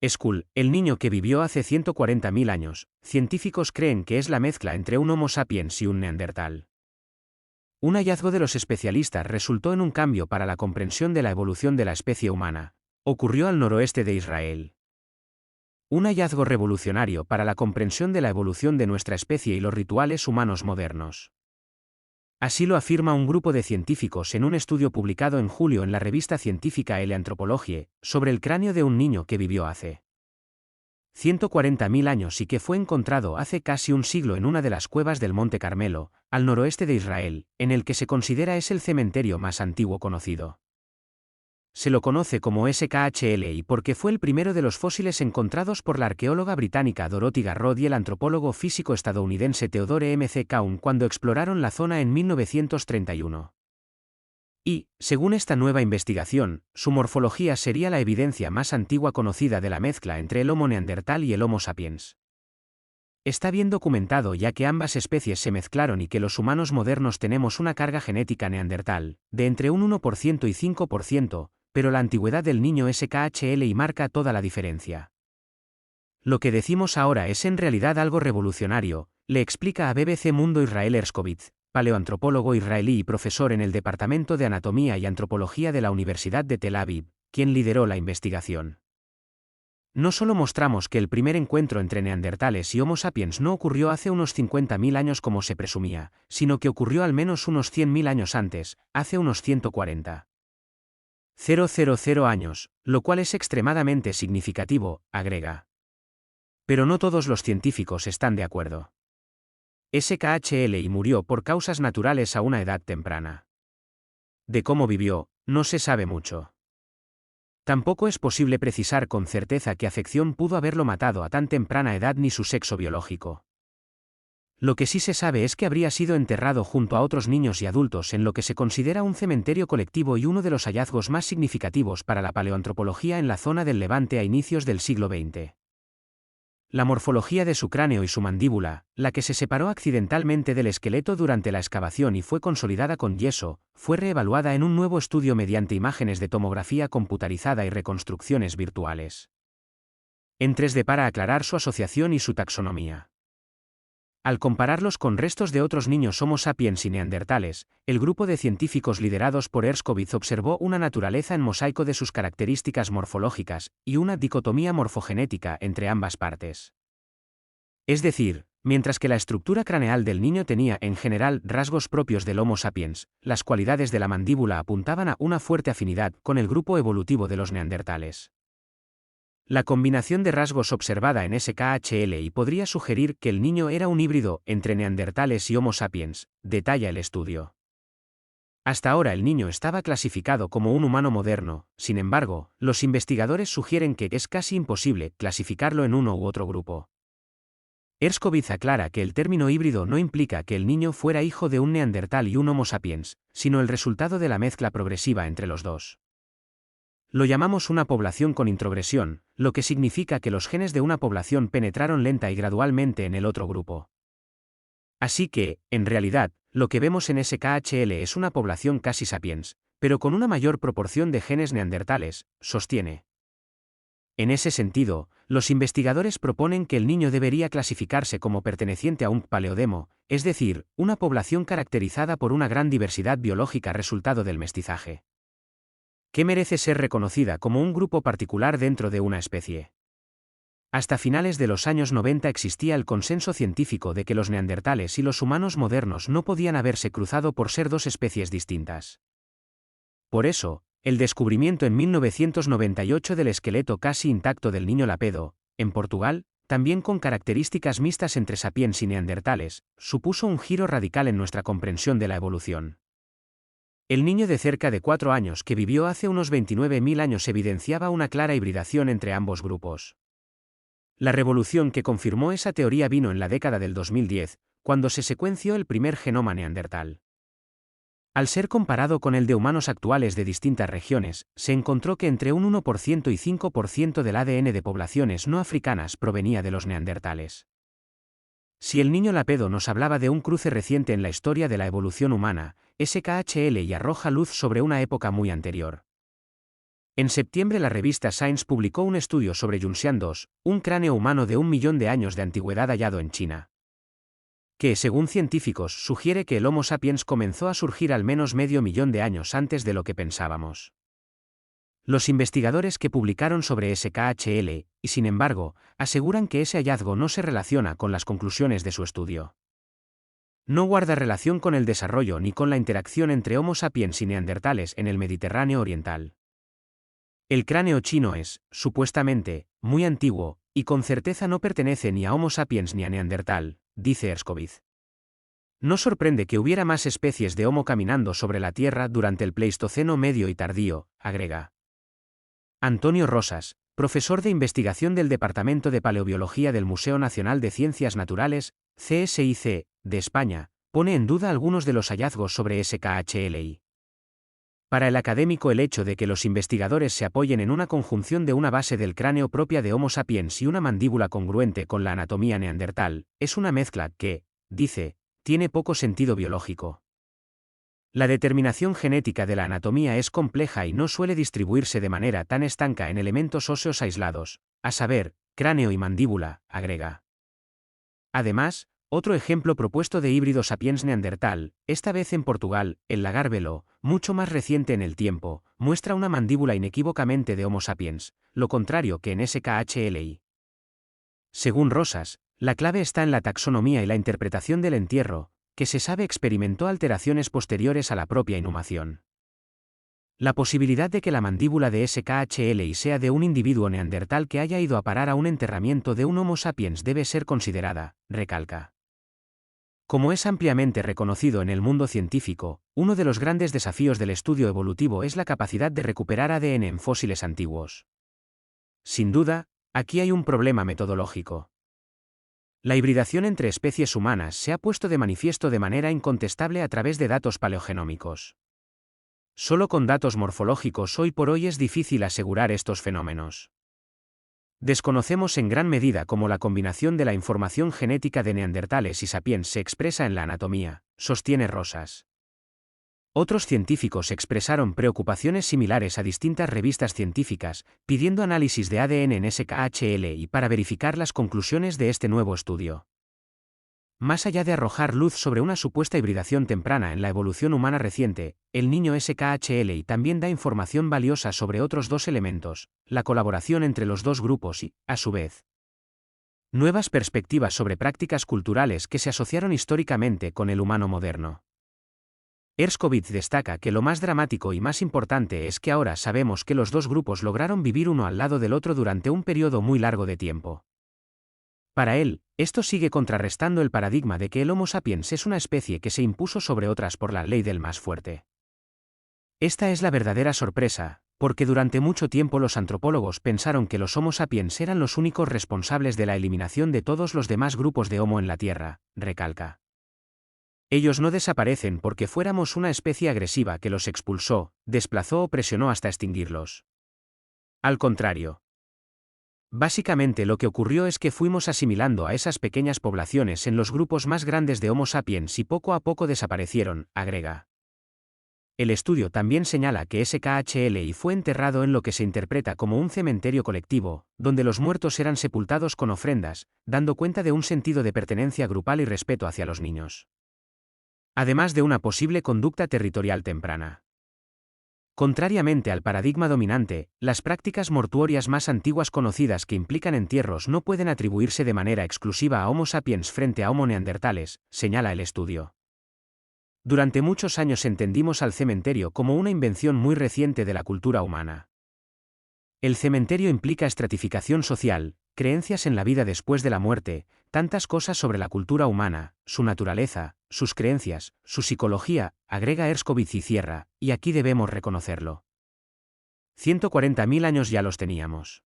Skull, el niño que vivió hace 140.000 años, científicos creen que es la mezcla entre un Homo sapiens y un neandertal. Un hallazgo de los especialistas resultó en un cambio para la comprensión de la evolución de la especie humana. Ocurrió al noroeste de Israel. Un hallazgo revolucionario para la comprensión de la evolución de nuestra especie y los rituales humanos modernos. Así lo afirma un grupo de científicos en un estudio publicado en julio en la revista científica Eleanthropologie, sobre el cráneo de un niño que vivió hace 140.000 años y que fue encontrado hace casi un siglo en una de las cuevas del Monte Carmelo, al noroeste de Israel, en el que se considera es el cementerio más antiguo conocido. Se lo conoce como SKHLI porque fue el primero de los fósiles encontrados por la arqueóloga británica Dorothy Garrod y el antropólogo físico estadounidense Theodore M. C. Kaun cuando exploraron la zona en 1931. Y, según esta nueva investigación, su morfología sería la evidencia más antigua conocida de la mezcla entre el Homo neandertal y el Homo sapiens. Está bien documentado ya que ambas especies se mezclaron y que los humanos modernos tenemos una carga genética neandertal, de entre un 1% y 5%, pero la antigüedad del niño SKHLI marca toda la diferencia. Lo que decimos ahora es en realidad algo revolucionario, le explica a BBC Mundo Israel Herskovitz, paleoantropólogo israelí y profesor en el Departamento de Anatomía y Antropología de la Universidad de Tel Aviv, quien lideró la investigación. No solo mostramos que el primer encuentro entre neandertales y Homo sapiens no ocurrió hace unos 50.000 años como se presumía, sino que ocurrió al menos unos 100.000 años antes, hace unos 140.000 años, lo cual es extremadamente significativo, agrega. Pero no todos los científicos están de acuerdo. SKHLI murió por causas naturales a una edad temprana. De cómo vivió, no se sabe mucho. Tampoco es posible precisar con certeza qué afección pudo haberlo matado a tan temprana edad ni su sexo biológico. Lo que sí se sabe es que habría sido enterrado junto a otros niños y adultos en lo que se considera un cementerio colectivo y uno de los hallazgos más significativos para la paleoantropología en la zona del Levante a inicios del siglo XX. La morfología de su cráneo y su mandíbula, la que se separó accidentalmente del esqueleto durante la excavación y fue consolidada con yeso, fue reevaluada en un nuevo estudio mediante imágenes de tomografía computarizada y reconstrucciones virtuales en 3D para aclarar su asociación y su taxonomía. Al compararlos con restos de otros niños Homo sapiens y neandertales, el grupo de científicos liderados por Herskovitz observó una naturaleza en mosaico de sus características morfológicas, y una dicotomía morfogenética entre ambas partes. Es decir, mientras que la estructura craneal del niño tenía en general rasgos propios del Homo sapiens, las cualidades de la mandíbula apuntaban a una fuerte afinidad con el grupo evolutivo de los neandertales. La combinación de rasgos observada en SKHLI podría sugerir que el niño era un híbrido entre neandertales y Homo sapiens, detalla el estudio. Hasta ahora el niño estaba clasificado como un humano moderno, sin embargo, los investigadores sugieren que es casi imposible clasificarlo en uno u otro grupo. Herskovitz aclara que el término híbrido no implica que el niño fuera hijo de un neandertal y un Homo sapiens, sino el resultado de la mezcla progresiva entre los dos. Lo llamamos una población con introgresión, lo que significa que los genes de una población penetraron lenta y gradualmente en el otro grupo. Así que, en realidad, lo que vemos en SKHL es una población casi sapiens, pero con una mayor proporción de genes neandertales, sostiene. En ese sentido, los investigadores proponen que el niño debería clasificarse como perteneciente a un paleodemo, es decir, una población caracterizada por una gran diversidad biológica resultado del mestizaje, que merece ser reconocida como un grupo particular dentro de una especie. Hasta finales de los años 90 existía el consenso científico de que los neandertales y los humanos modernos no podían haberse cruzado por ser dos especies distintas. Por eso, el descubrimiento en 1998 del esqueleto casi intacto del niño Lapedo, en Portugal, también con características mixtas entre sapiens y neandertales, supuso un giro radical en nuestra comprensión de la evolución. El niño de cerca de 4 años que vivió hace unos 29.000 años evidenciaba una clara hibridación entre ambos grupos. La revolución que confirmó esa teoría vino en la década del 2010, cuando se secuenció el primer genoma neandertal. Al ser comparado con el de humanos actuales de distintas regiones, se encontró que entre un 1% y 5% del ADN de poblaciones no africanas provenía de los neandertales. Si el niño Lapedo nos hablaba de un cruce reciente en la historia de la evolución humana, SKHL y arroja luz sobre una época muy anterior. En septiembre la revista Science publicó un estudio sobre Yunxian 2, un cráneo humano de 1 millón de años de antigüedad hallado en China, que, según científicos, sugiere que el Homo sapiens comenzó a surgir al menos medio millón de años antes de lo que pensábamos. Los investigadores que publicaron sobre SKHL, y sin embargo, aseguran que ese hallazgo no se relaciona con las conclusiones de su estudio. No guarda relación con el desarrollo ni con la interacción entre Homo sapiens y neandertales en el Mediterráneo oriental. El cráneo chino es, supuestamente, muy antiguo, y con certeza no pertenece ni a Homo sapiens ni a Neandertal, dice Herskovits. No sorprende que hubiera más especies de Homo caminando sobre la Tierra durante el Pleistoceno medio y tardío, agrega Antonio Rosas, profesor de investigación del Departamento de Paleobiología del Museo Nacional de Ciencias Naturales, CSIC, de España, pone en duda algunos de los hallazgos sobre SKHLI. Para el académico, el hecho de que los investigadores se apoyen en una conjunción de una base del cráneo propia de Homo sapiens y una mandíbula congruente con la anatomía neandertal, es una mezcla que, dice, tiene poco sentido biológico. La determinación genética de la anatomía es compleja y no suele distribuirse de manera tan estanca en elementos óseos aislados, a saber, cráneo y mandíbula, agrega. Además, otro ejemplo propuesto de híbrido sapiens-neandertal, esta vez en Portugal, el lagar Velo, mucho más reciente en el tiempo, muestra una mandíbula inequívocamente de Homo sapiens, lo contrario que en SKHLI. Según Rosas, la clave está en la taxonomía y la interpretación del entierro, que se sabe experimentó alteraciones posteriores a la propia inhumación. La posibilidad de que la mandíbula de SKHLI sea de un individuo neandertal que haya ido a parar a un enterramiento de un Homo sapiens debe ser considerada, recalca. Como es ampliamente reconocido en el mundo científico, uno de los grandes desafíos del estudio evolutivo es la capacidad de recuperar ADN en fósiles antiguos. Sin duda, aquí hay un problema metodológico. La hibridación entre especies humanas se ha puesto de manifiesto de manera incontestable a través de datos paleogenómicos. Solo con datos morfológicos hoy por hoy es difícil asegurar estos fenómenos. Desconocemos en gran medida cómo la combinación de la información genética de neandertales y sapiens se expresa en la anatomía, sostiene Rosas. Otros científicos expresaron preocupaciones similares a distintas revistas científicas, pidiendo análisis de ADN en SKHLI para verificar las conclusiones de este nuevo estudio. Más allá de arrojar luz sobre una supuesta hibridación temprana en la evolución humana reciente, el niño SKHLI también da información valiosa sobre otros dos elementos, la colaboración entre los dos grupos y, a su vez, nuevas perspectivas sobre prácticas culturales que se asociaron históricamente con el humano moderno. Herskovits destaca que lo más dramático y más importante es que ahora sabemos que los dos grupos lograron vivir uno al lado del otro durante un periodo muy largo de tiempo. Para él, esto sigue contrarrestando el paradigma de que el Homo sapiens es una especie que se impuso sobre otras por la ley del más fuerte. Esta es la verdadera sorpresa, porque durante mucho tiempo los antropólogos pensaron que los Homo sapiens eran los únicos responsables de la eliminación de todos los demás grupos de Homo en la Tierra, recalca. Ellos no desaparecen porque fuéramos una especie agresiva que los expulsó, desplazó o presionó hasta extinguirlos. Al contrario. Básicamente lo que ocurrió es que fuimos asimilando a esas pequeñas poblaciones en los grupos más grandes de Homo sapiens y poco a poco desaparecieron, agrega. El estudio también señala que SKHLI fue enterrado en lo que se interpreta como un cementerio colectivo, donde los muertos eran sepultados con ofrendas, dando cuenta de un sentido de pertenencia grupal y respeto hacia los niños. Además de una posible conducta territorial temprana. Contrariamente al paradigma dominante, las prácticas mortuorias más antiguas conocidas que implican entierros no pueden atribuirse de manera exclusiva a Homo sapiens frente a Homo neandertales, señala el estudio. Durante muchos años entendimos al cementerio como una invención muy reciente de la cultura humana. El cementerio implica estratificación social, creencias en la vida después de la muerte, tantas cosas sobre la cultura humana, su naturaleza, sus creencias, su psicología, agrega Herskovits y cierra, y aquí debemos reconocerlo. 140.000 años ya los teníamos.